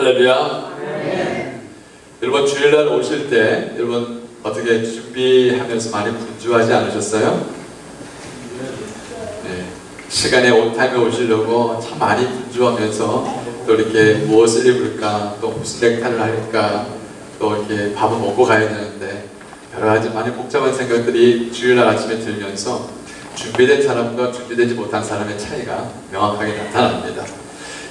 할렐루야. 여러분 주일날 오실 때 여러분 어떻게 준비하면서 많이 분주하지 않으셨어요? 네. 시간에 온타임에 오시려고 참 많이 분주하면서 또 이렇게 무엇을 입을까, 또 무슨 넥타이를 할까, 또 이렇게 밥을 먹고 가야 되는데 여러 가지 많이 복잡한 생각들이 주일날 아침에 들면서 준비된 사람과 준비되지 못한 사람의 차이가 명확하게 나타납니다.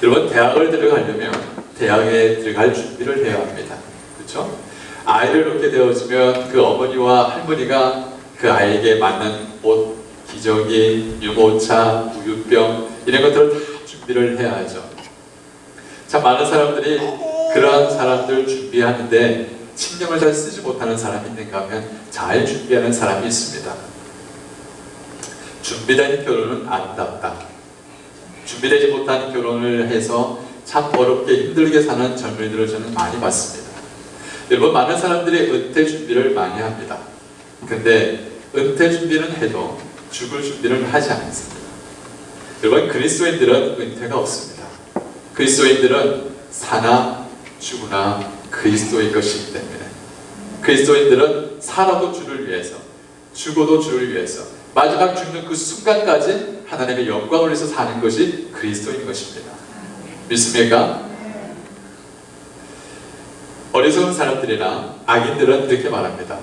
여러분 대학을 들어가려면 대학에 들어갈 준비를 해야 합니다. 그렇죠? 아이를 낳게 되어지면 그 어머니와 할머니가 그 아이에게 맞는 옷, 기저귀, 유모차, 우유병 이런 것들을 다 준비를 해야 하죠. 참 많은 사람들이 그러한 사람들 준비하는데 신경을 잘 쓰지 못하는 사람이 있는가 하면 잘 준비하는 사람이 있습니다. 준비된 결혼은 아름답다. 준비되지 못한 결혼을 해서 참 어렵게 힘들게 사는 젊은이들을 저는 많이 봤습니다. 여러분 많은 사람들이 은퇴 준비를 많이 합니다. 근데 은퇴 준비는 해도 죽을 준비를 하지 않습니다. 여러분 그리스도인들은 은퇴가 없습니다. 그리스도인들은 사나 죽으나 그리스도인 것이기 때문에 그리스도인들은 살아도 주를 위해서 죽어도 주를 위해서 마지막 죽는 그 순간까지 하나님의 영광을 위해서 사는 것이 그리스도인 것입니다. 믿습니까? 어리석은 사람들이나 악인들은 이렇게 말합니다.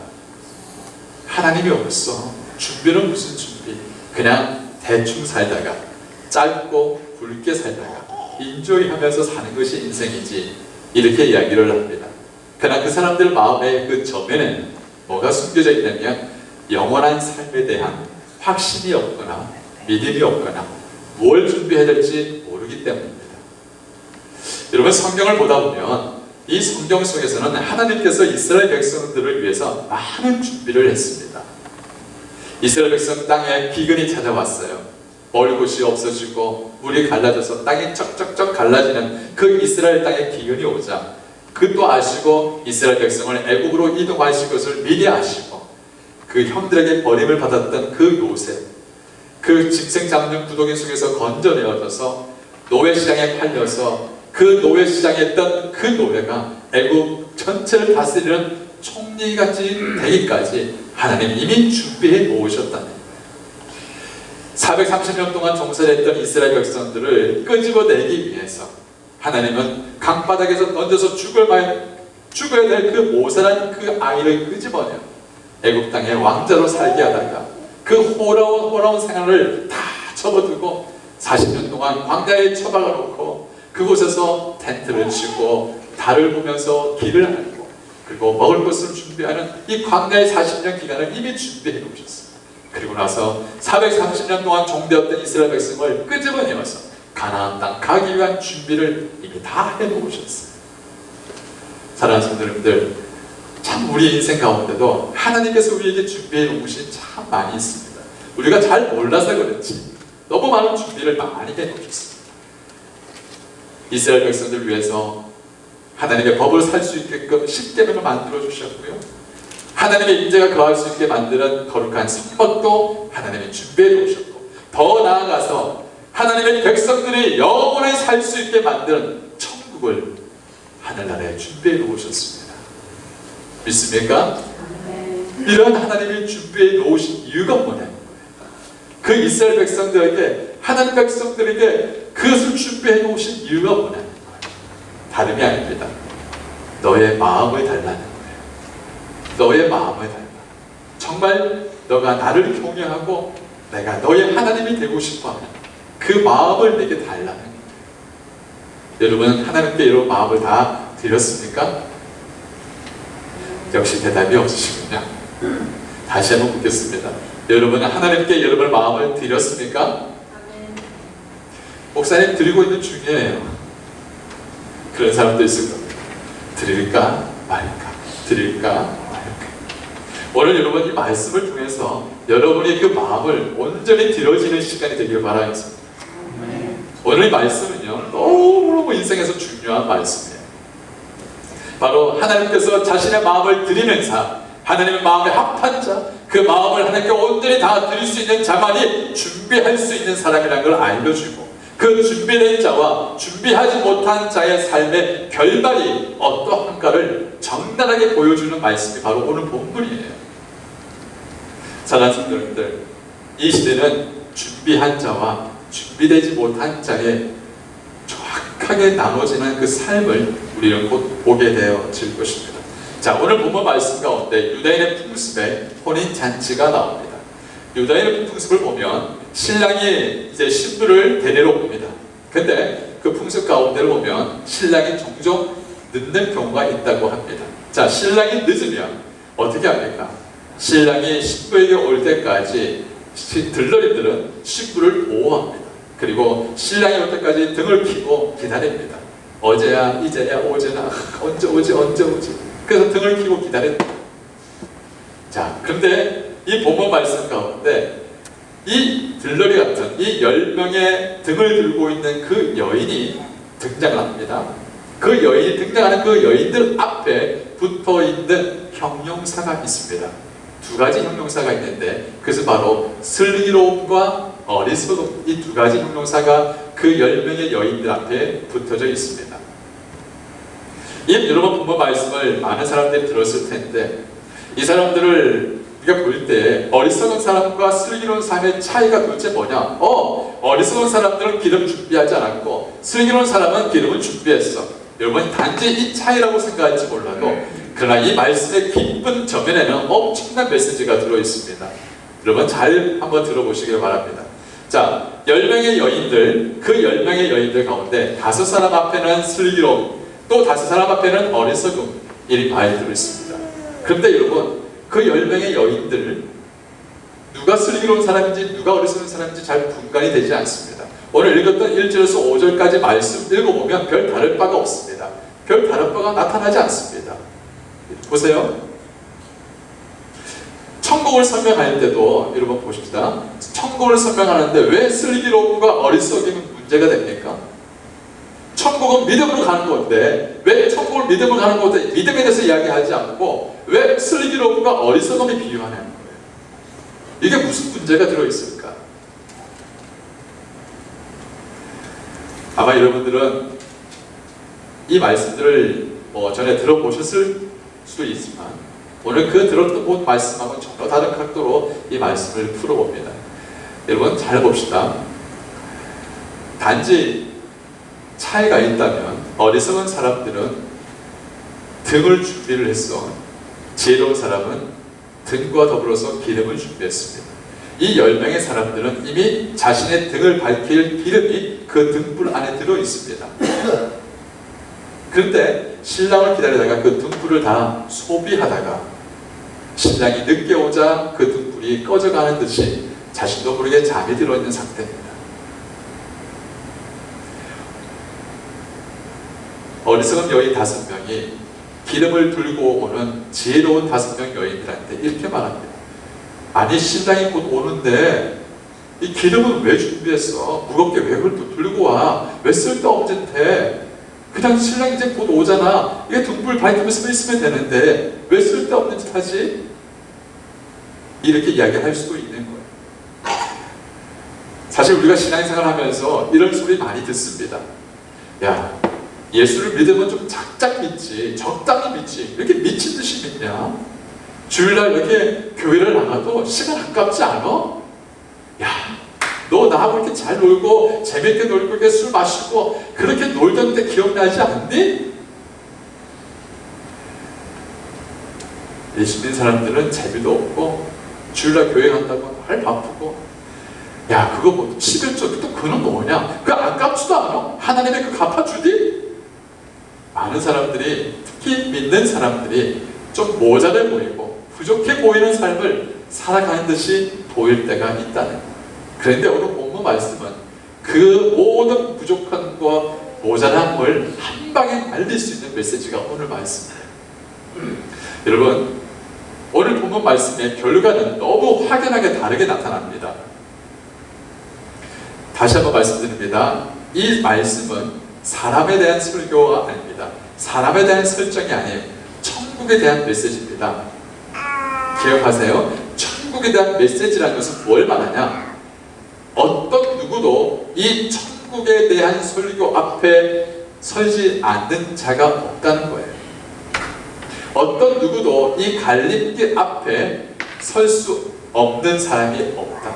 하나님이 없어. 준비는 무슨 준비? 그냥 대충 살다가 짧고 굵게 살다가 인조이 하면서 사는 것이 인생이지 이렇게 이야기를 합니다. 그러나 그 사람들 마음의 그 저면에는 뭐가 숨겨져 있냐면 영원한 삶에 대한 확신이 없거나 믿음이 없거나 뭘 준비해야 될지 모르기 때문입니다. 여러분 성경을 보다 보면 이 성경 속에서는 하나님께서 이스라엘 백성들을 위해서 많은 준비를 했습니다. 이스라엘 백성 땅에 기근이 찾아왔어요. 먹을 곳이 없어지고 물이 갈라져서 땅이 쩍쩍쩍 갈라지는 그 이스라엘 땅에 기근이 오자 그것도 아시고 이스라엘 백성을 애국으로 이동하실 것을 미리 아시고 그 형들에게 버림을 받았던 그 요셉, 그 짐승 잡는 구덩이 속에서 건져내어져서 노예시장에 팔려서 그 노예시장에 있던 그 노예가 애국 전체를 다스리는 총리같이 되기까지 하나님 이미 준비해 놓으셨다는 430년 동안 종살이했던 이스라엘 백성들을 끄집어내기 위해서 하나님은 강바닥에서 던져서 죽어야 될 그 모세라는 그 아이를 끄집어내 애국 땅의 왕자로 살게 하다가 그 호라운 생활을 다 접어두고 40년 동안 광야에 처박아 놓고 그곳에서 텐트를 치고 달을 보면서 길을 알고 그리고 먹을 것을 준비하는 이 광야의 40년 기간을 이미 준비해 놓으셨어요. 그리고 나서 430년 동안 종되었던 이스라엘 백성을 끄집어내어서 가나안 땅 가기 위한 준비를 이미 다 해놓으셨어요. 사랑하는 성도님들, 참 우리 인생 가운데도 하나님께서 우리에게 준비해 놓으신 참 많이 있습니다. 우리가 잘 몰라서 그렇지 너무 많은 준비를 많이 해놓으셨습니다. 이스라엘 백성들 위해서 하나님의 법을 살 수 있게끔 십계명을 만들어 주셨고요. 하나님의 임재가 거할 수 있게 만드는 거룩한 성막도 하나님이 준비해 놓으셨고 더 나아가서 하나님의 백성들이 영원히 살 수 있게 만드는 천국을 하늘나라에 준비해 놓으셨습니다. 믿습니까? 이런 하나님이 준비해 놓으신 이유가 뭐냐는 거예요. 그 이스라엘 백성들에게 하나님 백성들에게 그것을 준비해 놓으신 이유가 뭐냐는 거예요. 다름이 아닙니다. 너의 마음을 달라는 거예요. 너의 마음을 달라. 정말 너가 나를 경외하고 내가 너의 하나님이 되고 싶어하는 그 마음을 내게 달라는 거예요. 여러분 하나님께 이런 마음을 다 드렸습니까? 역시 대답이 없으시군요. 다시 한번 묻겠습니다. 여러분은 하나님께 여러분의 마음을 드렸습니까? 목사님 드리고 있는 중이에요. 그런 사람도 있을 겁니다. 드릴까 말까 드릴까 말까. 오늘 여러분 이 말씀을 통해서 여러분의 그 마음을 온전히 드려지는 시간이 되길 바라겠습니다. 오늘 이 말씀은요 너무너무 인생에서 중요한 말씀이에요. 바로 하나님께서 자신의 마음을 드리는 자, 하나님의 마음에 합한 자, 그 마음을 하나님께 온전히 다 드릴 수 있는 자만이 준비할 수 있는 사람이라는 걸 알려주고 그 준비된 자와 준비하지 못한 자의 삶의 결말이 어떠한가를 적나라하게 보여주는 말씀이 바로 오늘 본문이에요. 사랑하는 성도님들, 이 시대는 준비한 자와 준비되지 못한 자의 정확하게 나눠지는 그 삶을 우리는 곧 보게 되어질 것입니다. 자, 오늘 본문 말씀 가운데 유다인의 풍습에 혼인잔치가 나옵니다. 유다인의 풍습을 보면 신랑이 이제 신부를 데리러 옵니다. 근데 그 풍습 가운데를 보면 신랑이 종종 늦는 경우가 있다고 합니다. 자, 신랑이 늦으면 어떻게 합니까? 신랑이 신부에게 올 때까지 들러리들은 신부를 보호합니다. 그리고 신랑이 올 때까지 등을 켜고 기다립니다. 어제야, 이제야, 오제나, 언제 오지, 언제 오지. 그래서 등을 켜고 기다립니다. 자, 그런데 이 본문 말씀 가운데 이 들러리 같은 이 10명의 등을 들고 있는 그 여인이 등장을 합니다. 그 여인이 등장하는 그 여인들 앞에 붙어 있는 형용사가 있습니다. 두 가지 형용사가 있는데 그것은 바로 슬기로움과 어리석음, 이 두 가지 형용사가 그 10명의 여인들 앞에 붙어져 있습니다. 이 여러분 본문 말씀을 많은 사람들이 들었을 텐데 이 사람들을 우리가 볼 때 어리석은 사람과 슬기로운 사람의 차이가 도대체 뭐냐? 어리석은 사람들은 기름 준비하지 않았고 슬기로운 사람은 기름을 준비했어. 여러분 단지 이 차이라고 생각할지 몰라도 그러나 이 말씀의 깊은 저면에는 엄청난 메시지가 들어있습니다. 여러분 잘 한번 들어보시길 바랍니다. 자, 10명의 여인들, 그 10명의 여인들 가운데 5사람 앞에는 슬기로움, 또 5사람 앞에는 어리석음, 이 많이 들어있습니다. 그런데 여러분 그 10명의 여인들 누가 슬기로운 사람인지 누가 어리석은 사람인지 잘 분간이 되지 않습니다. 오늘 읽었던 1절에서 5절까지 말씀 읽어보면 별 다를 바가 없습니다. 별 다른 바가 나타나지 않습니다. 보세요. 천국을 설명할 때도 여러분 보십시다. 천국을 설명하는데 왜 슬기로움과 어리석음이 문제가 됩니까? 천국은 믿음으로 가는 건데 왜 천국을 믿음으로 가는 건데 믿음에 대해서 이야기하지 않고 왜 슬기로움과 어리석음이 비유하는 거예요? 이게 무슨 문제가 들어있을까? 아마 여러분들은 이 말씀들을 전에 들어보셨을 수도 있지만 오늘 그 들었던 말씀하고는 전혀 다른 각도로 이 말씀을 풀어봅니다. 여러분 잘 봅시다. 단지 차이가 있다면 어리석은 사람들은 등을 준비를 했어. 지혜로운 사람은 등과 더불어서 기름을 준비했습니다. 이 10명의 사람들은 이미 자신의 등을 밝힐 기름이 그 등불 안에 들어있습니다. 그런데 신랑을 기다리다가 그 등불을 다 소비하다가 신랑이 늦게 오자 그 등불이 꺼져가는 듯이 자신도 모르게 잠이 들어있는 상태입니다. 어리석은 여인 5명이 기름을 들고 오는 지혜로운 5명 여인들한테 이렇게 말합니다. 아니 신랑이 곧 오는데 이 기름은 왜 준비했어? 무겁게 왜 그걸 또 들고 와? 왜 쓸데없는 데? 그냥 신랑 이제 곧 오잖아. 이게 등불 밝히면서 있으면 되는데 왜 쓸데없는 짓 하지? 이렇게 이야기할 수도 있는 거예요. 사실 우리가 신앙생활 하면서 이런 소리 많이 듣습니다. 야, 예수를 믿으면 좀 작작 믿지, 적당히 믿지, 이렇게 미친 듯이 믿냐? 주일날 이렇게 교회를 나가도 시간 아깝지 않아? 야, 너 나하고 이렇게 잘 놀고 재밌게 놀고 이렇게 술 마시고 그렇게 놀던 때 기억나지 않니? 예수 믿는 사람들은 재미도 없고 주일날 교회 간다고 할 바쁘고 야 그거 뭐 11조 또 그는 뭐냐? 그거 아깝지도 않아? 하나님이 그거 갚아주디? 많은 사람들이 특히 믿는 사람들이 좀 모자래 보이고 부족해 보이는 삶을 살아가는 듯이 보일 때가 있다는 거예요. 그런데 오늘 본문 말씀은 그 모든 부족함과 모자람을 한 방에 알릴 수 있는 메시지가 오늘 말씀이에요. 여러분 오늘 본문 말씀의 결과는 너무 확연하게 다르게 나타납니다. 다시 한번 말씀드립니다. 이 말씀은 사람에 대한 설교가 아닙니다. 사람에 대한 설정이 아니에요. 천국에 대한 메시지입니다. 기억하세요. 천국에 대한 메시지라는 것은 뭘 말하냐? 어떤 누구도 이 천국 천국에 대한 설교 앞에 서지 않는 자가 없다는 거예요. 어떤 누구도 이 갈림길 앞에 설 수 없는 사람이 없다.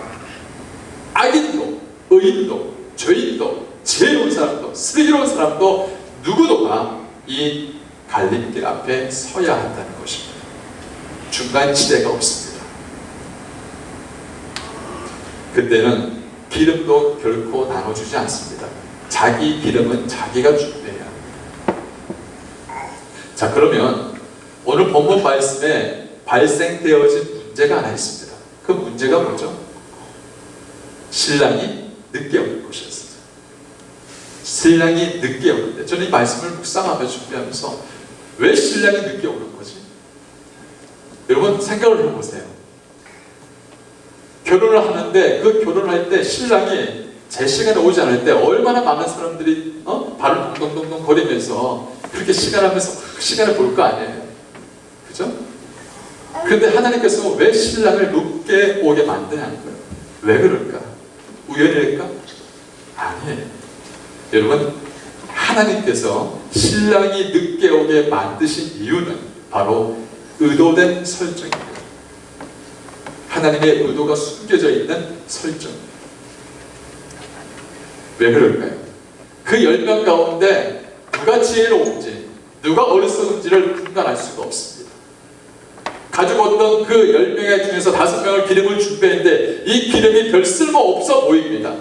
악인도, 의인도, 죄인도, 지혜로운 사람도, 슬기로운 사람도 누구도가 이 갈림길 앞에 서야 한다는 것입니다. 중간 지대가 없습니다. 그때는 기름도 결코 나눠주지 않습니다. 자기 기름은 자기가 준비해야 합니다. 자, 그러면 오늘 본문 말씀에 발생되어진 문제가 하나 있습니다. 그 문제가 뭐죠? 신랑이 늦게 오는 것이었어요. 신랑이 늦게 오는데, 저는 이 말씀을 묵상하며 준비하면서 왜 신랑이 늦게 오는 거지? 여러분 생각을 해보세요. 결혼을 하는데 그 결혼을 할 때 신랑이 제 시간에 오지 않을 때 얼마나 많은 사람들이 발을 동동동동 거리면서 그렇게 시간을 볼 거 아니에요. 그죠? 그런데 하나님께서 왜 신랑을 늦게 오게 만드냐는 거예요. 왜 그럴까? 우연일까? 아니에요. 여러분, 하나님께서 신랑이 늦게 오게 만드신 이유는 바로 의도된 설정입니다. 하나님의 의도가 숨겨져 있는 설정입니다. 왜 그럴까요? 그 10명 가운데 누가 지혜로운지, 누가 어리석은지를 분간할 수가 없습니다. 가지고 왔던 그 10명의 중에서 5명을 기름을 준비했는데 이 기름이 별 쓸모 없어 보입니다.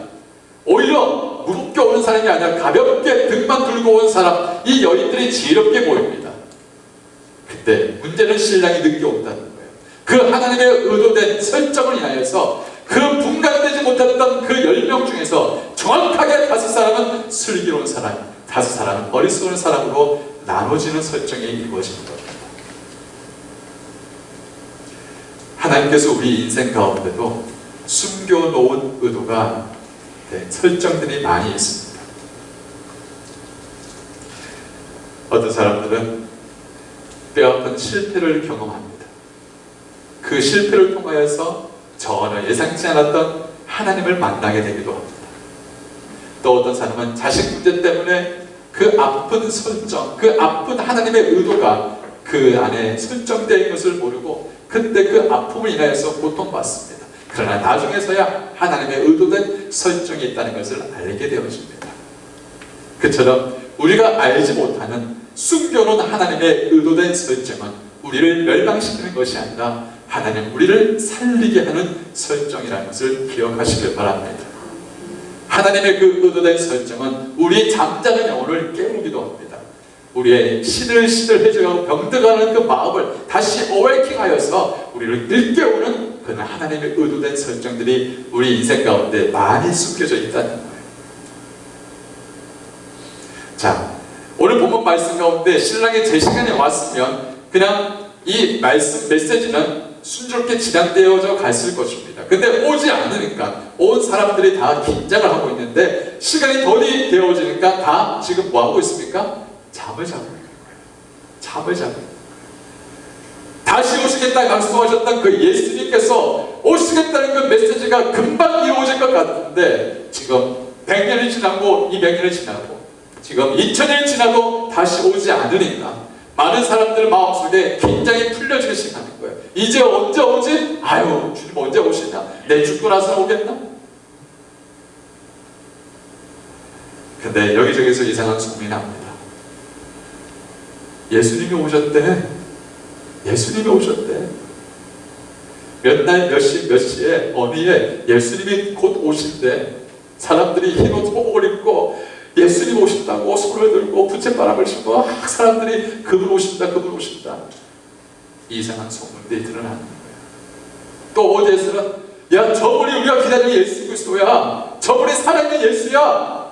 오히려 무겁게 오는 사람이 아니라 가볍게 등만 들고 온 사람, 이 여인들이 지혜롭게 보입니다. 그때 문제는 신랑이 늦게 온다는 거예요. 그 하나님의 의도된 설정을 인하여서 그 분간되지 못했던 그 10명 중에서 정확하게 5사람은 슬기로운 사람, 5사람은 어리석은 사람으로 나눠지는 설정이 이루어지는 겁니다. 하나님께서 우리 인생 가운데도 숨겨놓은 의도가 설정들이 많이 있습니다. 어떤 사람들은 뼈아픈 실패를 경험합니다. 그 실패를 통하여서 전혀 예상치 않았던 하나님을 만나게 되기도 합니다. 또 어떤 사람은 자식 문제 때문에 그 아픈 설정, 그 아픈 하나님의 의도가 그 안에 설정되어 있는 것을 모르고 그때 그 아픔을 인하여서 고통받습니다. 그러나 나중에서야 하나님의 의도된 설정이 있다는 것을 알게 되어집니다. 그처럼 우리가 알지 못하는 숨겨놓은 하나님의 의도된 설정은 우리를 멸망시키는 것이 아니라 하나님 우리를 살리게 하는 설정이라는 것을 기억하시길 바랍니다. 하나님의 그 의도된 설정은 우리 잠자는 영혼을 깨우기도 합니다. 우리의 시들시들해져가고 병들어가는 그 마음을 다시 어웨이킹하여서 우리를 일깨우는 그런 하나님의 의도된 설정들이 우리 인생 가운데 많이 숨겨져 있다는 거예요. 자, 오늘 본문 말씀 가운데 신랑이 제 시간에 왔으면 그냥 이 말씀 메시지는 순조롭게 진행되어져 갔을 것입니다. 근데 오지 않으니까 온 사람들이 다 긴장을 하고 있는데 시간이 덜이 되어지니까 다 지금 뭐 하고 있습니까? 잠을 자고 있는 거예요. 잠을 자고 있는 거예요. 다시 오시겠다 약속하셨던 그 예수님께서 오시겠다는 그 메시지가 금방 이루어질 것 같은데 지금 100년이 지나고 200년이 지나고 지금 2000년이 지나도 다시 오지 않으니까 많은 사람들 마음속에 긴장이 풀려지기 시작하는 거예요. 이제 언제 오지? 아유, 주님 언제 오시냐? 내 죽고 나서 오겠나? 근데 여기저기서 이상한 소문이 납니다. 예수님이 오셨대. 예수님이 오셨대. 몇 날 몇 시 몇 시에 어디에 예수님이 곧 오신대. 사람들이 흰 옷 호복을 입고 예수님 오신다고 손을 들고 부채바람을 치고 사람들이 그분 오신다 그분 오신다 이상한 소문들이 드러나는 거예요. 또 어디에서는 야 저분이 우리가 기다리는 예수 그리스도야, 저분이 살아있는 예수야.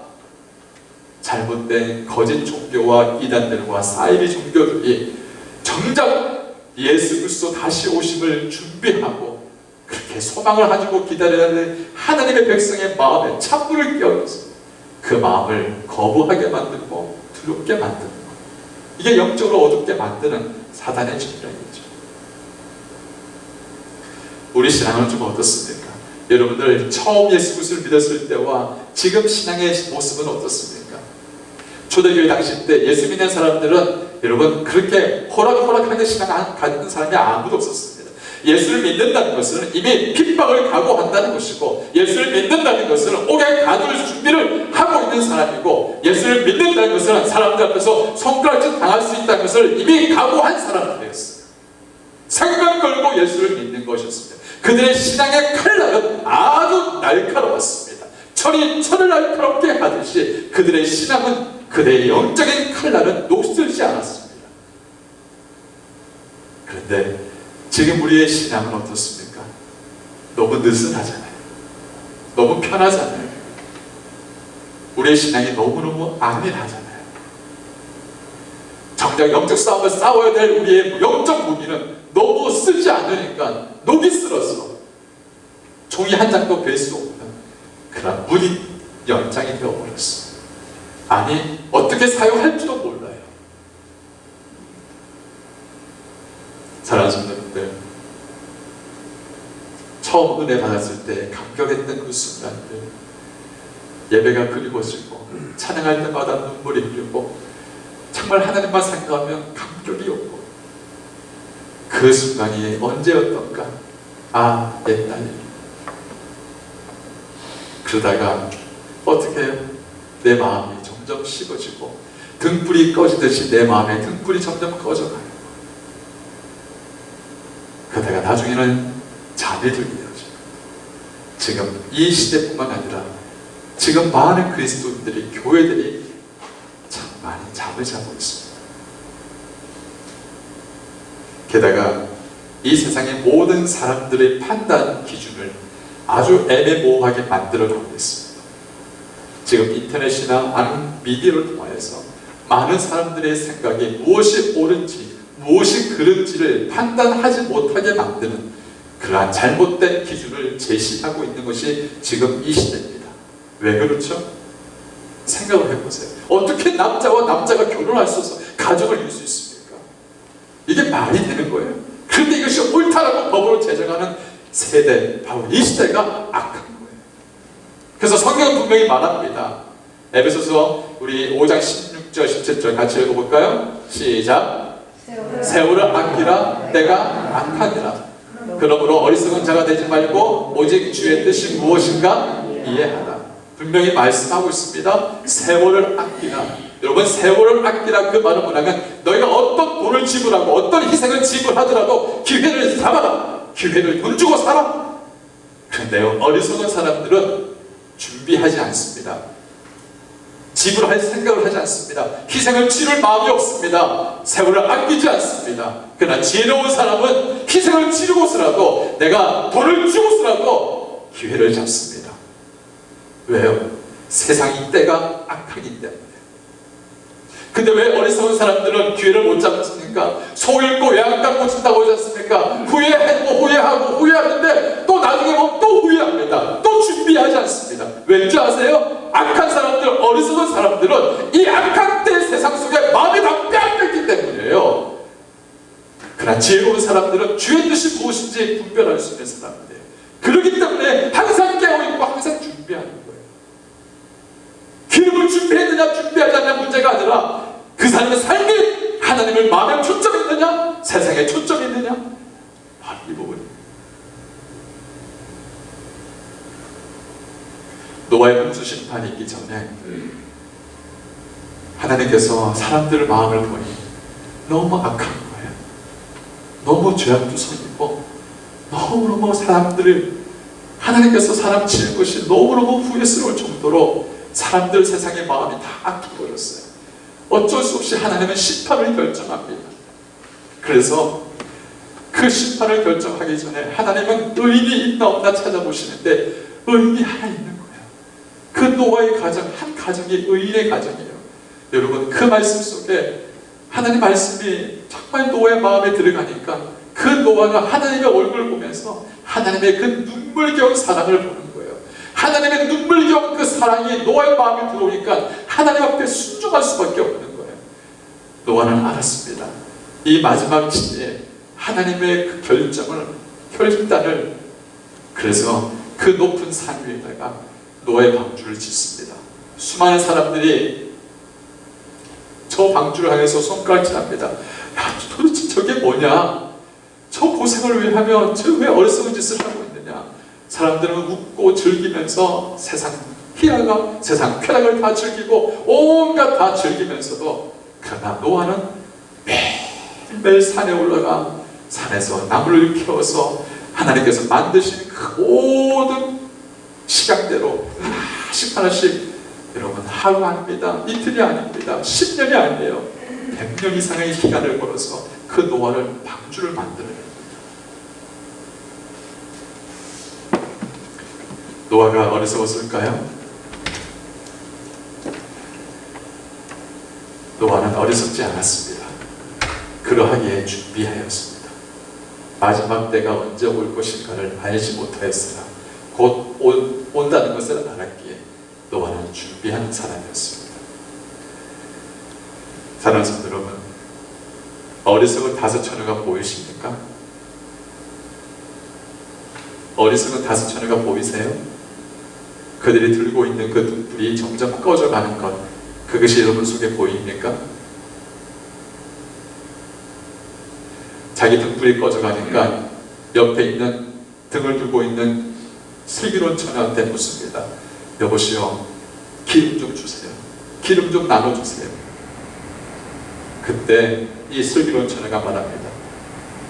잘못된 거짓 종교와 이단들과 사이비 종교들이 정작 예수 그리스도 다시 오심을 준비하고 그렇게 소망을 가지고 기다리는 하나님의 백성의 마음에 찬물을 끼얹어서 그 마음을 거부하게 만들고 두렵게 만드는 것. 이게 영적으로 어둡게 만드는 사단의 전략이죠. 우리 신앙은 좀 어떻습니까? 여러분들 처음 예수 그리스도를 믿었을 때와 지금 신앙의 모습은 어떻습니까? 초대교회 당시 때 예수 믿는 사람들은 여러분 그렇게 호락호락하게 신앙 갖는 사람이 아무도 없었습니다. 예수를 믿는다는 것은 이미 핍박을 각오한다는 것이고, 예수를 믿는다는 것은 옥에 가둘 준비를 하고 있는 사람이고, 예수를 믿는다는 것은 사람들 앞에서 손가락질 당할 수 있다는 것을 이미 각오한 사람들이었어요. 생각 걸고 예수를 믿는 것이었습니다. 그들의 신앙의 칼날은 아주 날카로웠습니다. 철을 날카롭게 하듯이 그들의 신앙은, 그들의 영적인 칼날은 녹슬지 않았습니다. 그런데 지금 우리의 신앙은 어떻습니까? 너무 느슨하잖아요. 너무 편하잖아요. 우리의 신앙이 너무너무 안일하잖아요. 정작 영적 싸움을 싸워야 될 우리의 영적 무기는 너무 쓰지 않으니까 녹이 쓸어서 종이 한 장도 뵐 수 없는 그런 무디 연장이 되어버렸어요. 아니, 어떻게 사용할지도 몰라요. 사랑하는 분들, 처음 은혜 받았을 때 감격했던 그 순간들, 예배가 그리워지고 찬양할 때마다 눈물이 흐르고 정말 하나님만 생각하면 감격이 오고, 그 순간이 언제였던가? 아, 옛날에. 그러다가 어떻게 해요? 내 마음이 점점 식어지고 등불이 꺼지듯이 내 마음의 등불이 점점 꺼져가요. 그러다가 나중에는 잠이 들게 되죠. 지금 이 시대뿐만 아니라 지금 많은 그리스도인들이, 교회들이 참 많이 잠을 자고 있습니다. 게다가 이 세상의 모든 사람들의 판단 기준을 아주 애매모호하게 만들어가고 있습니다. 지금 인터넷이나 많은 미디어를 통해서 많은 사람들의 생각이 무엇이 옳은지 무엇이 그른지를 판단하지 못하게 만드는 그러한 잘못된 기준을 제시하고 있는 것이 지금 이 시대입니다. 왜 그렇죠? 생각을 해보세요. 어떻게 남자와 남자가 결혼할 수 있어서 가족을 이룰 수 있습니까? 이게 말이 되는 거예요. 그런데 이것이 옳다라고 법으로 제정하는 세대, 바로 이 시대가 악한 거예요. 그래서 성경은 분명히 말합니다. 에베소서 우리 5장 16절 17절 같이 읽어볼까요? 시작. 세월을 아끼라, 때가 악하니라. 그러므로 어리석은 자가 되지 말고 오직 주의 뜻이 무엇인가 이해하라. 분명히 말씀하고 있습니다. 세월을 아끼라. 여러분, 세월을 아끼라, 그 말은 뭐냐면 너희가 어떤 돈을 지불하고 어떤 희생을 지불하더라도 기회를 잡아라. 기회를 돈 주고 살아. 그런데요, 어리석은 사람들은 준비하지 않습니다. 지불할 생각을 하지 않습니다. 희생을 치를 마음이 없습니다. 세월을 아끼지 않습니다. 그러나 지혜로운 사람은 희생을 치르고서라도, 내가 돈을 주고서라도 기회를 잡습니다. 왜요? 세상이 때가 악하기 때문에. 근데 왜 어리석은 사람들은 기회를 못 잡습니까? 소 잃고 외양간 꽂힌다고 하지 않습니까? 후회하고 후회하는데 또 나중에 보면 또 후회합니다. 또 준비하지 않습니다. 왠지 아세요? 악한 사람들, 어리석은 사람들은 이 악한 때 세상 속에 마음이 다 빼앗겼기 때문이에요. 그러나 지혜로운 사람들은 주의 뜻이 무엇인지 분별할 수 있는 사람들이에요. 그렇기 때문에 항상 깨어있고 항상 준비하는 거예요. 기름을 준비했느냐 준비하지 않느냐 문제가 아니라 그 사람의 삶이 하나님을 마음에 초점이 있느냐 세상에 초점이 있느냐, 바로 이 부분입니다. 노아의 홍수 심판이 있기 전에 하나님께서 사람들의 마음을 보니 너무 악한 거예요. 너무 죄악투성이고 너무너무 사람들을, 하나님께서 사람 지은 것이 너무너무 후회스러울 정도로 사람들 세상의 마음이 다 악해버렸어요. 어쩔 수 없이 하나님은 심판을 결정합니다. 그래서 그 심판을 결정하기 전에 하나님은 의인이 있나 없나 찾아보시는데 의인이 하나 있는 거예요. 그 노아의 가정, 한 가정이 의인의 가정이에요. 여러분, 그 말씀 속에 하나님 말씀이 정말 노아의 마음에 들어가니까 그 노아가 하나님의 얼굴을 보면서 하나님의 그 눈물겨운 사랑을 보는 거예요. 하나님의 눈물겨운 그 사랑이 노아의 마음에 들어오니까 하나님 앞에 순종할 수밖에 없는 거예요. 노아는 알았습니다. 이 마지막 시대에 하나님의 그 결단을, 그래서 그 그 높은 산 위에다가 노아의 방주를 짓습니다. 수많은 사람들이 저 방주를 향해서 손가락질합니다. 야, 도대체 저게 뭐냐? 저 고생을 왜 하며 저 왜 어리석은 짓을 하고 있느냐? 사람들은 웃고 즐기면서 세상 희락과 세상 쾌락을 다 즐기고 온갖 다 즐기면서도, 그러나 노아는 매일매일 산에 올라가 산에서 나무를 키워서 하나님께서 만드신 그 모든 시간대로 하나씩 하나씩, 여러분, 하루 아닙니다, 이틀이 아닙니다, 10년이 아니에요, 100년 이상의 기간을 걸어서 그 노아를 방주를 만들어요. 노아가 어리석었을까요? 노아는 어리석지 않았습니다. 그러하기에 준비하였습니다. 마지막 때가 언제 올 것인가를 알지 못하였으나 곧 온다는 것을 알았기에 노아는 준비하는 사람이었습니다. 사랑하는 성도 여러분, 어리석은 다섯 처녀가 보이십니까? 어리석은 다섯 처녀가 보이세요? 그들이 들고 있는 그 등불이 점점 꺼져가는 것, 그것이 여러분 속에 보입니까? 자기 등불이 꺼져가니까 옆에 있는 등을 들고 있는 슬기로운 처녀한테 묻습니다. 여보시오, 기름 좀 주세요. 기름 좀 나눠주세요. 그때 이 슬기로운 처녀가 말합니다.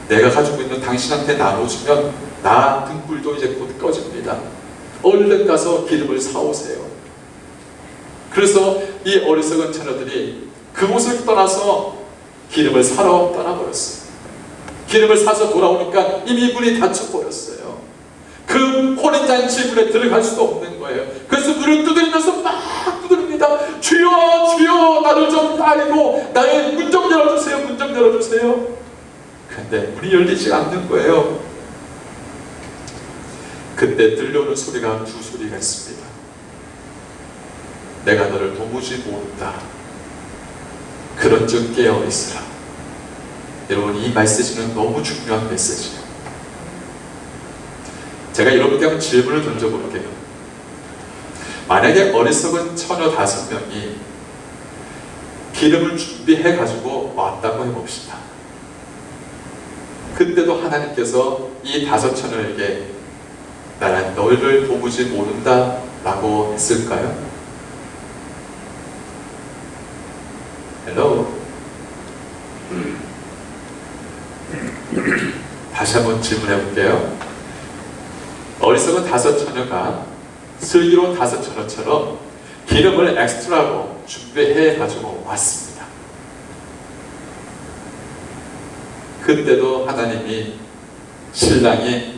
내가 가지고 있는 당신한테 나눠주면 나 등불도 이제 곧 꺼집니다. 얼른 가서 기름을 사오세요. 그래서 이 어리석은 처녀들이 그곳을 떠나서 기름을 사러 떠나버렸어요. 기름을 사서 돌아오니까 이미 문이 닫혀버렸어요. 그 혼인잔치 문에 들어갈 수도 없는 거예요. 그래서 문을 두드리면서 막 두드립니다. 주여, 주여, 나를 좀 따리고 나의 문 좀 열어주세요, 문 좀 열어주세요. 근데 문이 열리지 않는 거예요. 그때 들려오는 소리가 두 소리가 있습니다. 내가 너를 도무지 모른다. 그런즉 깨어 있으라. 여러분, 이 메시지는 너무 중요한 메시지예요. 제가 여러분께 한번 질문을 던져볼게요. 만약에 어리석은 처녀 5명이 기름을 준비해가지고 왔다고 해봅시다. 그때도 하나님께서 이 5 처녀에게 나는 너희를 도무지 모른다 라고 했을까요? 헬로. 다시 한번 질문해 볼게요. 어리석은 5 처녀가 슬기로운 5 처녀처럼 기름을 엑스트라로 준비해 가지고 왔습니다. 그때도 하나님이 신랑이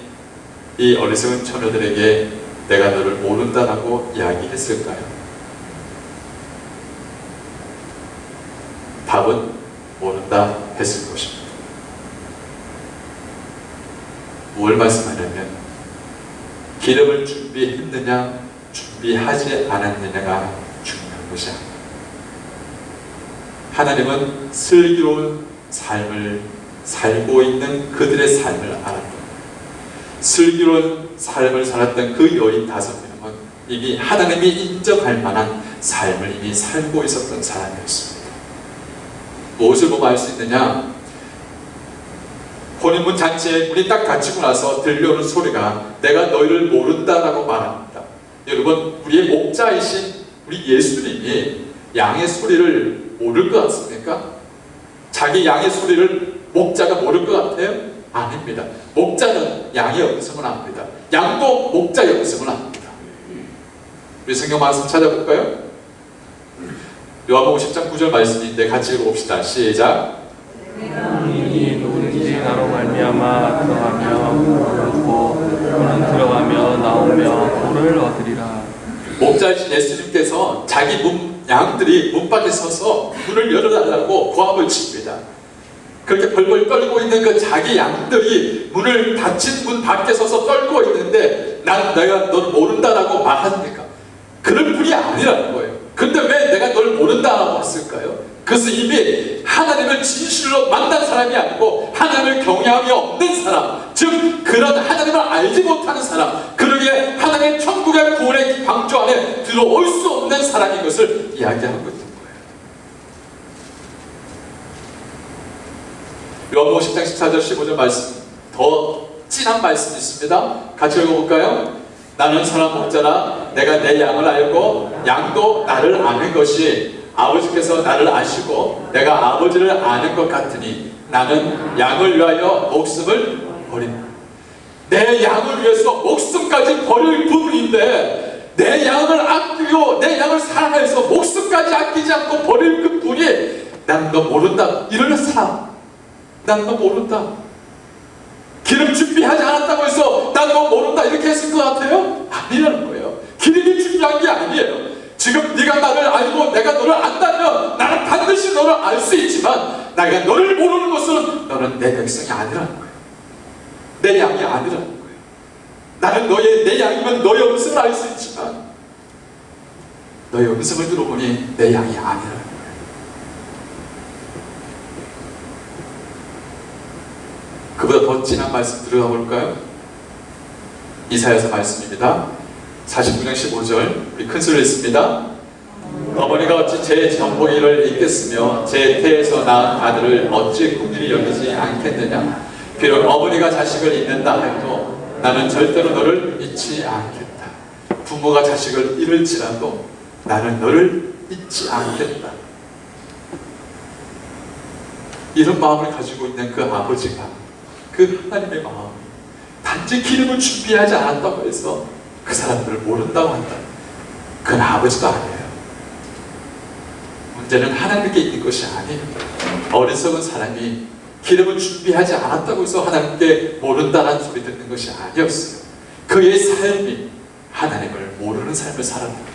이 어리석은 처녀들에게 내가 너를 모른다라고 이야기했을까요? 답은 모른다 했을 것입니다. 뭘 말씀하냐면 기름을 준비했느냐 준비하지 않았느냐가 중요한 것이 아닙니다. 하나님은 슬기로운 삶을 살고 있는 그들의 삶을 알았다. 슬기로운 삶을 살았던 그 여인 5명은 이미 하나님이 인정할 만한 삶을 이미 살고 있었던 사람이었습니다. 무엇을 보면 알 수 있느냐? 혼인문 잔치에 문이 딱 닫히고 나서 들려오는 소리가 내가 너희를 모른다라고 말합니다. 여러분, 우리의 목자이신 우리 예수님이 양의 소리를 모를 것 같습니까? 자기 양의 소리를 목자가 모를 것 같아요? 아닙니다. 목자는 양의 음성을 압니다. 양도 목자의 음성을 압니다. 우리 성경 말씀 찾아볼까요? 요한복음 10장 9절 말씀인데 같이 읽어봅시다. 시작. 이 누구든지 나로 말미암아 들어가며 얻고 또는 들어가며 나오며 보를 얻으리라. 목자이신 예수님께서 자기 양들이 문 밖에 서서 문을 열어달라고 고함을 칩니다. 그렇게 벌벌 떨고 있는 그 자기 양들이 문을 닫힌 문 밖에 서서 떨고 있는데 내가 널 모른다라고 말합니까? 그런 분이 아니라는 거예요. 근데 왜 내가 널 모른다라고 했을까요? 그것은 이미 하나님을 진실로 만난 사람이 아니고 하나님 하나님을 경외함이 없는 사람, 즉 그런 하나님을 알지 못하는 사람, 그러기에 하나님의 천국의 구원의 방주 안에 들어올 수 없는 사람인 것을 이야기하고 있는 거예요. 요한복음 10장 14절 15절 말씀, 더 진한 말씀이 있습니다. 같이 읽어볼까요? 나는 사람 목자라 내가 내 양을 알고 양도 나를 아는 것이 아버지께서 나를 아시고 내가 아버지를 아는 것 같으니 나는 양을 위하여 목숨을 버린다. 내 양을 위해서 목숨까지 버릴 부분인데, 내 양을 아끼고 내 양을 사랑해서 목숨까지 아끼지 않고 버릴 그 분이 난 너 모른다 이러는 사람, 난 너 모른다, 기름 준비하지 않았다고 해서 난 너 모른다 이렇게 했을 것 같아요? 아니라는 거예요. 기름이 중요한 게 아니에요. 지금 네가 나를 알고 내가 너를 안다면 나는 반드시 너를 알 수 있지만, 내가 너를 모르는 것은 너는 내 백성이 아니라는 거예요. 내 양이 아니라는 거예요. 나는 내 양이면 너의 음성을 알 수 있지만 너의 음성을 들어보니 내 양이 아니라는 거예요. 그보다 더 진한 말씀 들어가 볼까요? 이사야서 말씀입니다. 49장 15절, 우리 큰 소리를 읽습니다. 어머니가 어찌 제 젖먹이를 잊겠으며 제 태에서 낳은 아들을 어찌 긍휼히 여기지 않겠느냐. 비록 어머니가 자식을 잊는다 해도 나는 절대로 너를 잊지 않겠다. 부모가 자식을 잃을지라도 나는 너를 잊지 않겠다. 이런 마음을 가지고 있는 그 아버지가, 그 하나님의 마음이 단지 기름을 준비하지 않았다고 해서 그 사람들을 모른다고 한다. 그건 아버지도 아니에요. 문제는 하나님께 있는 것이 아니에요. 어리석은 사람이 기름을 준비하지 않았다고 해서 하나님께 모른다는 소리 듣는 것이 아니었어요. 그의 삶이 하나님을 모르는 삶을 살았던 거예요.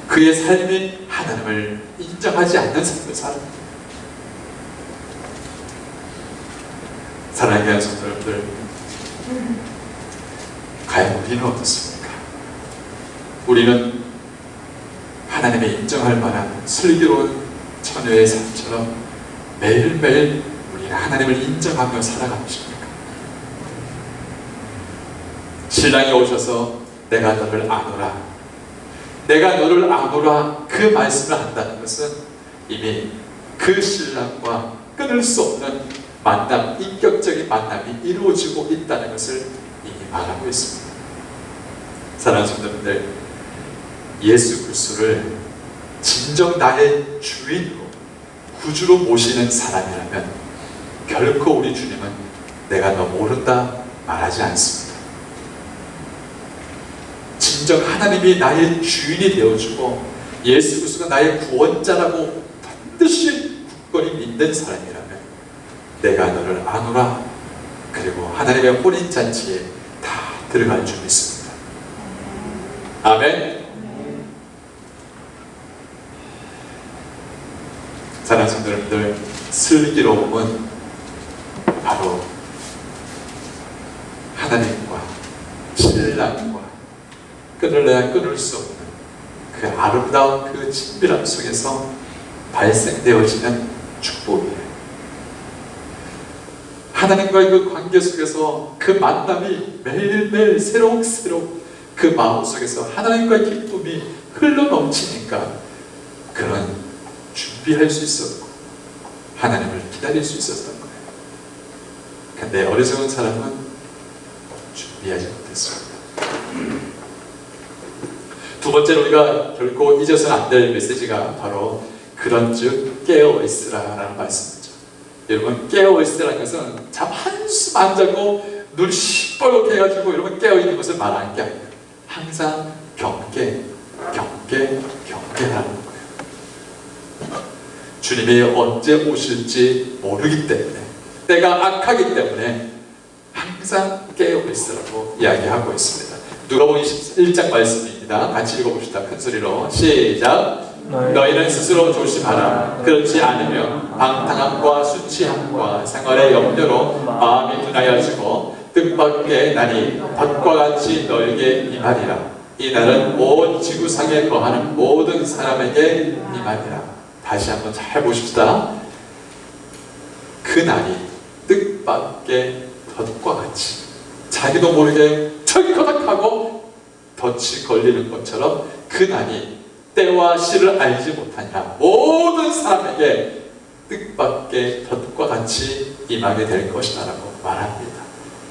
그의 삶이 하나님을 인정하지 않는 삶을 살았던 거예요. 사랑하는 성도 여러분들, 과연 우리는 어떻습니까? 우리는 하나님의 인정할 만한 슬기로운 처녀의 삶처럼 매일매일 우리는 하나님을 인정하며 살아가고 싶습니까? 신랑이 오셔서 내가 너를 아노라, 내가 너를 아노라 그 말씀을 한다는 것은 이미 그 신랑과 끊을 수 없는 만남, 인격적인 만남이 이루어지고 있다는 것을 이미 말하고 있습니다. 사랑하는 성도님들, 예수 그리스도를 진정 나의 주인으로 구주로 모시는 사람이라면 결코 우리 주님은 내가 너 모른다 말하지 않습니다. 진정 하나님이 나의 주인이 되어주고 예수 그리스도가 나의 구원자라고 반드시 굳건히 믿는 사람이라면 내가 너를 아노라, 그리고 하나님의 혼인잔치에 다 들어갈 줄 믿습니다. 아멘. 사랑하는 성도 여러분들, 슬기로움은 바로 하나님과 신랑과 끊을래야 끊을 수 없는 그 아름다운 그 친밀함 속에서 발생되어지는 축복이에요. 하나님과의 그 관계 속에서 그 만남이 매일매일 새록새록 그 마음 속에서 하나님과의 기쁨이 흘러넘치니까 그런 준비할 수 있었고 하나님을 기다릴 수 있었던 거예요. 근데 어리석은 사람은 준비하지 못했습니다. 두 번째로 우리가 결코 잊어서는 안 될 메시지가 바로 그런즉 깨어있으라 라는 말씀이죠. 여러분, 깨어있으라는 것은 잠 한숨 안 자고 눈 시뻘겋게 해가지고 여러분 깨어있는 것을 말하는 게 아니에요. 항상 경계하는 거예요. 주님이 언제 오실지 모르기 때문에, 때가 악하기 때문에 항상 깨어있으라고 이야기하고 있습니다. 누가복음 21장 말씀입니다. 같이 읽어봅시다. 큰 소리로 시작. 너희는 스스로 조심하라. 그렇지 않으면 방탕함과 수치함과 생활의 염려로 마음이 둔하여지고 뜻밖의 날이 덫과 같이 너에게 임하리라. 이 날은 온 지구상에 거하는 모든 사람에게 임하리라. 다시 한번 잘 보십시다. 그 날이 뜻밖의 덫과 같이 자기도 모르게 철커덕하고 덫이 걸리는 것처럼 그날이 때와 시를 알지 못하니라 모든 사람에게 뜻밖의 덫과 같이 임하게 될 것이다라고 말합니다.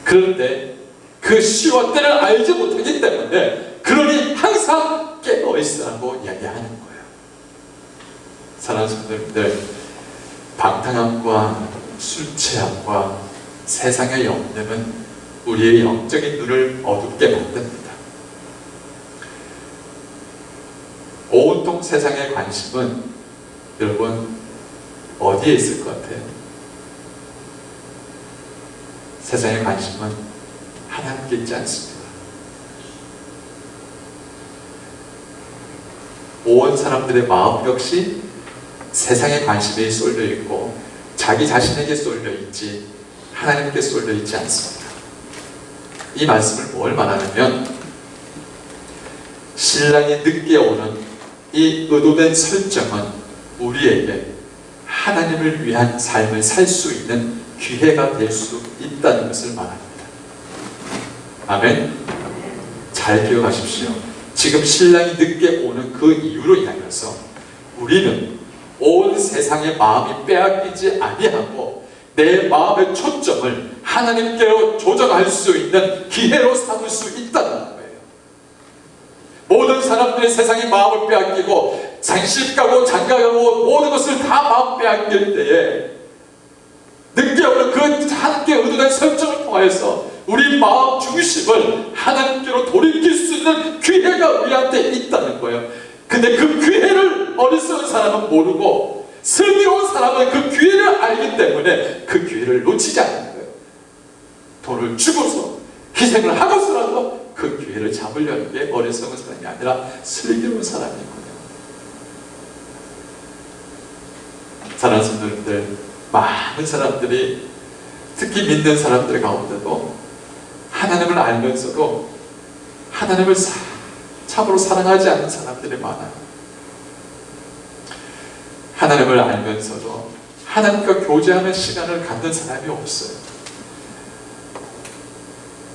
그런데 그 시와 때를 알지 못하기 때문에 그러니 항상 깨어 있으라고 이야기하는 거예요. 사랑하는 성도님들, 방탕함과 술취함과 세상의 염려는 우리의 영적인 눈을 어둡게 만듭니다. 온통 세상의 관심은 여러분 어디에 있을 것 같아요? 세상의 관심은 하나님께 있지 않습니다. 온 사람들의 마음 역시 세상의 관심에 쏠려 있고 자기 자신에게 쏠려 있지 하나님께 쏠려 있지 않습니다. 이 말씀을 뭘 말하냐면 신랑이 늦게 오는 이 의도된 설정은 우리에게 하나님을 위한 삶을 살 수 있는 기회가 될 수 있다는 것을 말합니다. 아멘. 잘 기억하십시오. 지금 신랑이 늦게 오는 그 이유로 인하여서 우리는 온 세상의 마음이 빼앗기지 아니하고 내 마음의 초점을 하나님께로 조정할 수 있는 기회로 삼을 수 있다는 거예요. 모든 사람들이 세상의 마음을 빼앗기고 장식가고 장가가고 모든 것을 다 마음 빼앗길 때에 늦게 오는 그 하나님께 의도된 설정을 통하여서 우리 마음 중심을 하나님께로 돌이킬 수 있는 기회가 우리한테 있다는 거예요. 근데 그 기회를 어리석은 사람은 모르고 슬기로운 사람은 그 기회를 알기 때문에 그 기회를 놓치지 않는 거예요. 돈을 주고서 희생을 하고서라도 그 기회를 잡으려는 게 어리석은 사람이 아니라 슬기로운 사람이거든요. 사랑하는 성도님들, 많은 사람들이 특히 믿는 사람들 가운데도 하나님을 알면서도 하나님을 참으로 사랑하지 않는 사람들이 많아요. 하나님을 알면서도 하나님과 교제하는 시간을 갖는 사람이 없어요.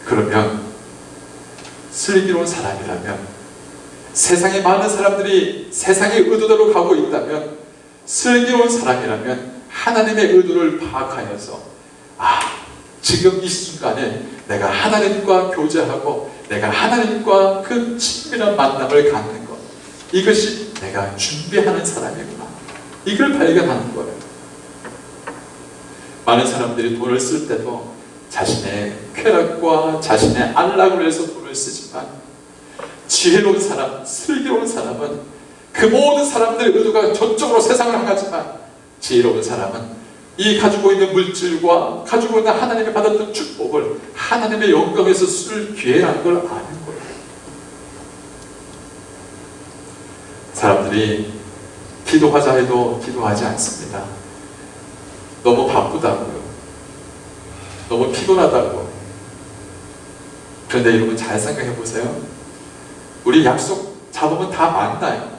그러면 슬기로운 사람이라면 세상에 많은 사람들이 세상의 의도대로 가고 있다면 슬기로운 사람이라면 하나님의 의도를 파악하여서 지금 이 순간에 내가 하나님과 교제하고 내가 하나님과 그 친밀한 만남을 갖는 것, 이것이 내가 준비하는 사람이구나, 이걸 발견하는 거예요. 많은 사람들이 돈을 쓸 때도 자신의 쾌락과 자신의 안락을 위해서 돈을 쓰지만 지혜로운 사람, 슬기로운 사람은 그 모든 사람들의 의도가 저쪽으로 세상을 향하지만 지혜로운 사람은 이 가지고 있는 물질과 가지고 있는 하나님이 받았던 축복을 하나님의 영광에서 쓸 기회라는 걸 아는 거예요. 사람들이 기도하자 해도 기도하지 않습니다. 너무 바쁘다고요. 너무 피곤하다고. 그런데 여러분 잘 생각해 보세요. 우리 약속 잡으면 다 만나요.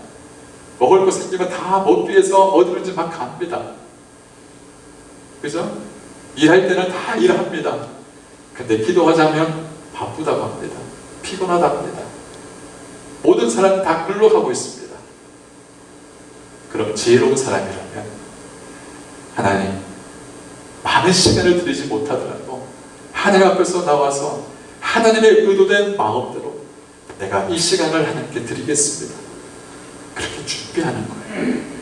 먹을 거 생기면 다 먹기 위해서 어디든지 막 갑니다. 그죠? 일할 때는 다 일합니다. 근데 기도하자면 바쁘다고 합니다. 피곤하다고 합니다. 모든 사람이 다 글로 가고 있습니다. 그럼 지혜로운 사람이라면 하나님, 많은 시간을 들이지 못하더라도 하나님 앞에서 나와서 하나님의 의도된 마음대로 내가 이 시간을 하나님께 드리겠습니다. 그렇게 준비하는 거예요.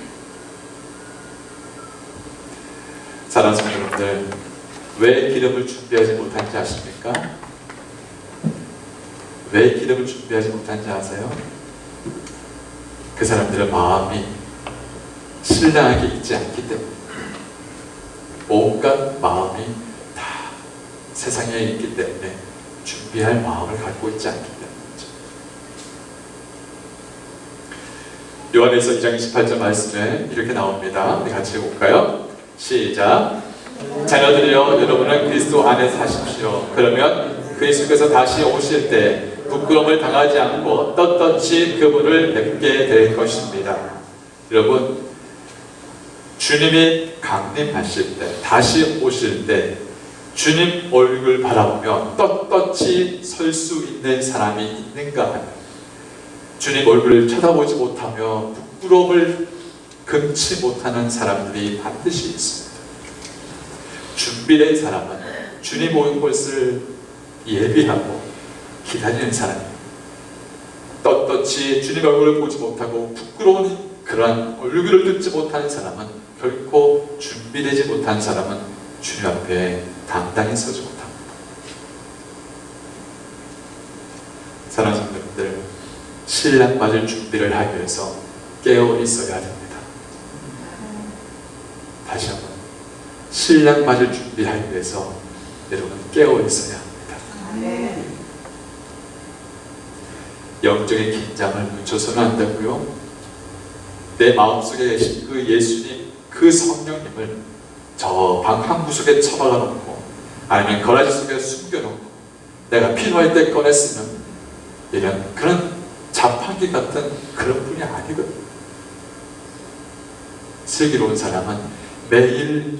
사랑하는 성도님들, 왜 기름을 준비하지 못한지 아십니까? 왜 기름을 준비하지 못한지 아세요? 그 사람들의 마음이 신랑에게 있지 않기 때문에, 온갖 마음이 다 세상에 있기 때문에 준비할 마음을 갖고 있지 않기 때문이죠. 요한에서 2장 28절 말씀에 이렇게 나옵니다. 우리 같이 볼까요? 시작. 자녀들이여, 여러분은 그리스도 안에 사십시오. 그러면 그리스도께서 다시 오실 때 부끄러움을 당하지 않고 떳떳이 그분을 뵙게 될 것입니다. 여러분, 주님이 강림하실 때, 다시 오실 때 주님 얼굴 바라보며 떳떳이 설 수 있는 사람이 있는가 하면, 주님 얼굴을 쳐다보지 못하며 부끄러움을 금치 못하는 사람들이 반드시 있습니다. 준비된 사람은 주님 오는 것을 예비하고 기다리는 사람입니다. 떳떳이 주님 얼굴을 보지 못하고 부끄러운 그러한 얼굴을 듣지 못하는 사람은, 결코 준비되지 못한 사람은 주님 앞에 당당히 서지 못합니다. 사랑하는 성도님들, 신랑 맞을 준비를 하기 위해서 깨어 있어야 됩니다. 다시 한번, 신랑 맞을 준비하기 위해서 여러분 깨어 있어야 합니다. 영적인 긴장을 늦춰서는 안 되고요. 내 마음속에 계신 그 예수님, 그 성령님을 저 방 한 구석에 처박아 놓고, 아니면 거라지 속에 숨겨놓고 내가 필요할 때 꺼냈으면 이런 그런 자판기 같은 그런 분이 아니거든요. 슬기로운 사람은 매일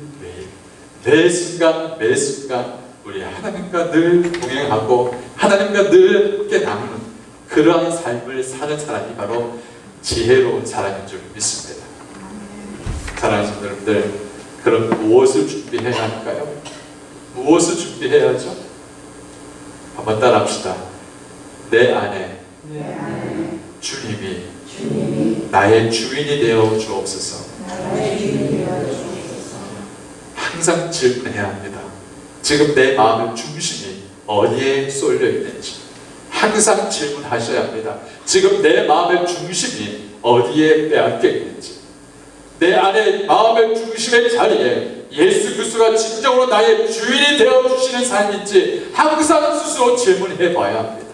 매 순간 매 순간 우리 하나님과 늘 동행하고 하나님과 늘 함께 나누는 그러한 삶을 사는 사람이 바로 지혜로운 사람인 줄 믿습니다. 사랑하는 여러분들, 그럼 무엇을 준비해야 할까요? 무엇을 준비해야죠? 한번 따라합시다. 내 안에 주님이 나의 주인이 되어 주옵소서. 항상 질문해야 합니다. 지금 내 마음의 중심이 어디에 쏠려 있는지 항상 질문하셔야 합니다. 지금 내 마음의 중심이 어디에 빼앗겨 있는지, 내 안에 마음의 중심의 자리에 예수 그리스도가 진정으로 나의 주인이 되어주시는 삶인지 항상 스스로 질문해 봐야 합니다.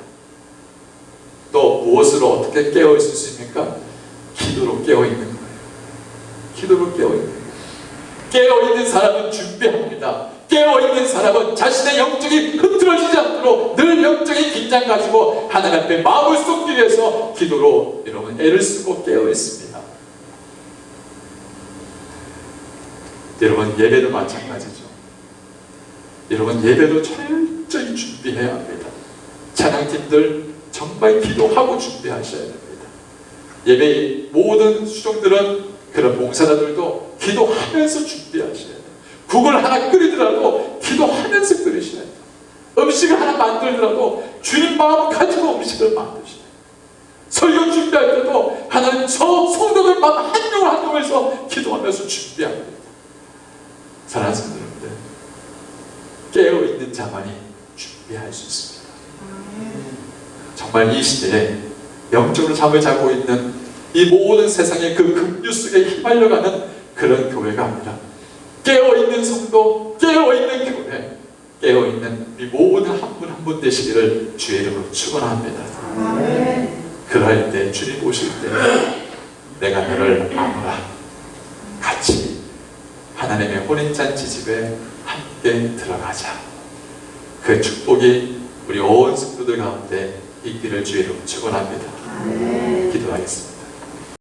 또 무엇으로 어떻게 깨어 있을 수 있습니까? 기도로 깨어 있는 거예요. 기도로 깨어 있는 거예요. 깨어 있는 사람은 준비합니다. 깨어 있는 사람은 자신의 영적이 흐트러지지 않도록 늘 영적인 긴장 가지고 하나님 앞에 마음을 쏟기 위해서 기도로 여러분 애를 쓰고 깨어 있습니다. 여러분 예배도 마찬가지죠. 여러분 예배도 철저히 준비해야 합니다. 찬양팀들 정말 기도하고 준비하셔야 됩니다. 예배의 모든 수종들은, 그런 봉사자들도 기도하면서 준비하셔야 돼요. 국을 하나 끓이더라도 기도하면서 끓이셔야 돼요. 음식을 하나 만들더라도 주님 마음을 가지고 음식을 만드셔야 돼요. 설교 준비할 때도 하나님 저 성도들 마음 한 영을 한 영에서 기도하면서 준비합니다. 사랑하는 성도님들, 깨어있는 자만이 준비할 수 있습니다. 정말 이 시대에 영적으로 잠을 자고 있는 이 모든 세상의 그 급류 속에 휘말려가는 그런 교회가 아니라 깨어있는 성도, 깨어있는 교회, 깨어있는 이 모든 한 분 한 분 되시기를 주의 이름으로 축원합니다. 그럴 때, 주님 오실 때 내가 너를 아노라, 같이 하나님의 혼인잔치 집에 함께 들어가자. 그 축복이 우리 온 성도들 가운데 있기를 주의 이름으로 축원합니다. 기도하겠습니다.